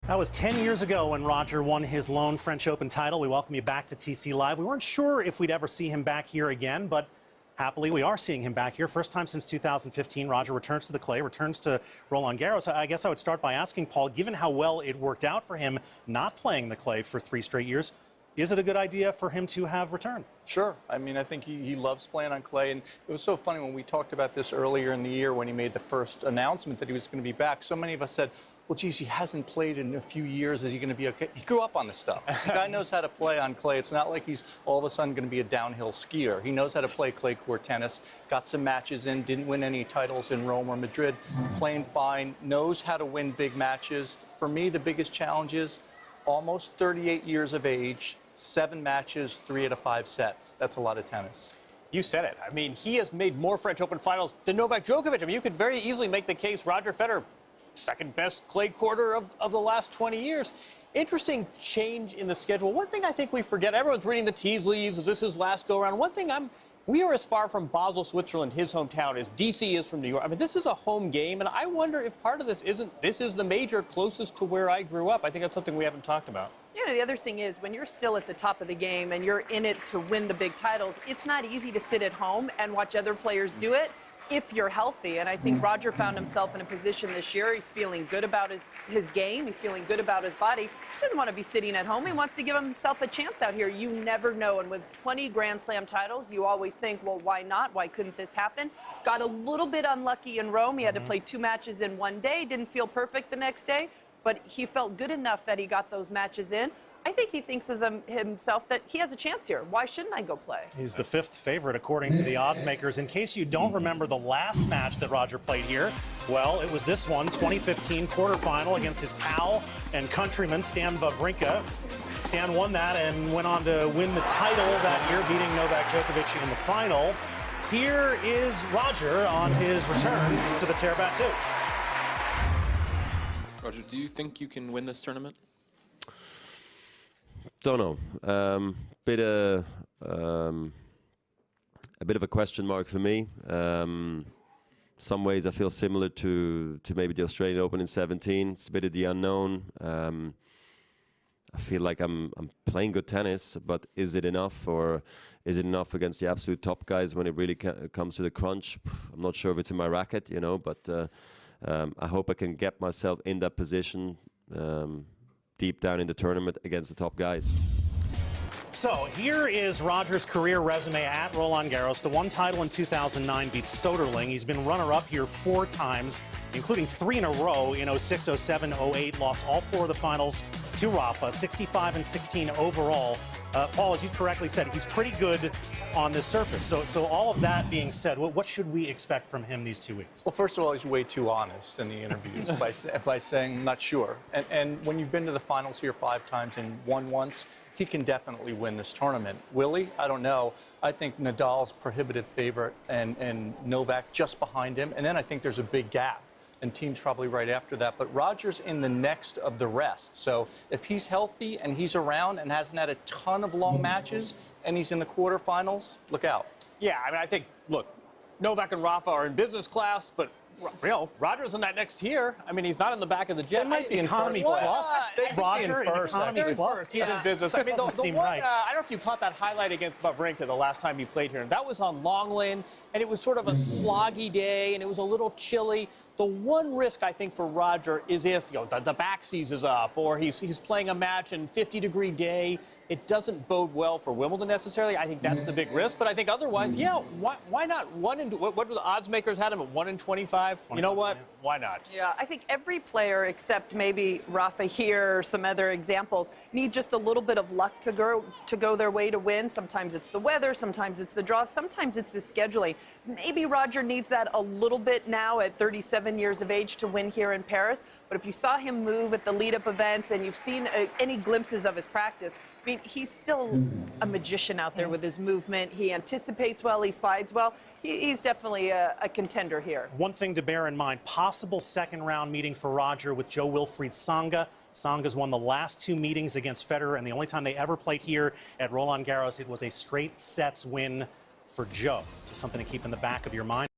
That was 10 years ago when Roger won his lone French Open title. We welcome you back to TC Live. We weren't sure if we'd ever see him back here again, but happily we are seeing him back here. First time since 2015, Roger returns to the clay, returns to Roland Garros. I guess I would start by asking, Paul, given how well it worked out for him not playing the clay for 3 straight years, is it a good idea for him to have returned? Sure. I mean, I think he loves playing on clay. And it was so funny when we talked about this earlier in the year when he made the first announcement that he was going to be back. So many of us said, well, geez, he hasn't played in a few years. Is he going to be okay? He grew up on this stuff. The guy knows how to play on clay. It's not like he's all of a sudden going to be a downhill skier. He knows how to play clay court tennis, got some matches in, didn't win any titles in Rome or Madrid, playing fine, knows how to win big matches. For me, the biggest challenge is almost 38 years of age, 7 matches, 3 out of 5 sets. That's a lot of tennis. You said it. I mean, he has made more French Open finals than Novak Djokovic. I mean, you could very easily make the case Roger Federer, second best clay quarter of the last 20 years. Interesting change in the schedule. One thing I think we forget, everyone's reading the tea leaves, is this his last go-around? One thing we are as far from Basel, Switzerland, his hometown, as D.C. is from New York. I mean, this is a home game, and I wonder if part of this is the major closest to where I grew up. I think that's something we haven't talked about. You know, the other thing is, when you're still at the top of the game and you're in it to win the big titles, it's not easy to sit at home and watch other players do it if you're healthy. And I think Roger found himself in a position this year. He's feeling good about his game. He's feeling good about his body. He doesn't want to be sitting at home. He wants to give himself a chance out here. You never know. And with 20 Grand Slam titles, you always think, well, why not? Why couldn't this happen? Got a little bit unlucky in Rome. He had to play 2 matches in one day. Didn't feel perfect the next day, but he felt good enough that he got those matches in. I think he thinks as himself that he has a chance here. Why shouldn't I go play? He's the 5th favorite, according to the odds makers. In case you don't remember the last match that Roger played here, well, it was this one, 2015 quarterfinal against his pal and countryman, Stan Wawrinka. Stan won that and went on to win the title that year, beating Novak Djokovic in the final. Here is Roger on his return to the Terre Battue. Roger, do you think you can win this tournament? Don't know. A bit of a question mark for me. Some ways I feel similar to maybe the Australian Open in 17. It's a bit of the unknown. I feel like I'm playing good tennis, but is it enough, or is it enough against the absolute top guys when it really comes to the crunch? I'm not sure if it's in my racket, you know, but I hope I can get myself in that position deep down in the tournament against the top guys. So here is Roger's career resume at Roland Garros. The 1 title in 2009 beats Soderling. He's been runner-up here 4 times, including 3 in a row in 06, 07, 08. Lost all 4 of the finals to Rafa, 65 and 16 overall. Paul, as you correctly said, he's pretty good on this surface. So all of that being said, what should we expect from him these 2 weeks? Well, first of all, he's way too honest in the interviews by saying, not sure. And when you've been to the finals here 5 times and won once, he can definitely win this tournament. Will he? I don't know. I think Nadal's prohibitive favorite and Novak just behind him. And then I think there's a big gap. And team's probably right after that. But Roger's in the next of the rest. So if he's healthy and he's around and hasn't had a ton of long matches and he's in the quarterfinals, look out. Yeah, I mean, I think, look, Novak and Rafa are in business class, but you know, Roger's in that next tier. I mean, he's not in the back of the jet. They might be in economy plus. Roger in economy plus. He's in business. I mean, the one, right. I don't know if you caught that highlight against Wawrinka the last time he played here. And that was on Longland, and it was sort of a sloggy day, and it was a little chilly. The one risk, I think, for Roger is if the back seizes up, or he's playing a match in 50-degree day. It doesn't bode well for Wimbledon necessarily. I think that's the big risk. But I think otherwise, yeah, why not? What do the odds makers had him at 1 in 25? You know what? Why not? Yeah, I think every player except maybe Rafa here or some other examples need just a little bit of luck to go their way to win. Sometimes it's the weather, sometimes it's the draw, sometimes it's the scheduling. Maybe Roger needs that a little bit now at 37 years of age to win here in Paris. But if you saw him move at the lead-up events and you've seen any glimpses of his practice, I mean, he's still a magician out there with his movement. He anticipates well, he slides well. He's definitely a contender here. One thing to bear in mind, possible second-round meeting for Roger with Jo-Wilfried Tsonga. Tsonga's won the last 2 meetings against Federer, and the only time they ever played here at Roland Garros, it was a straight sets win for Joe. Just something to keep in the back of your mind.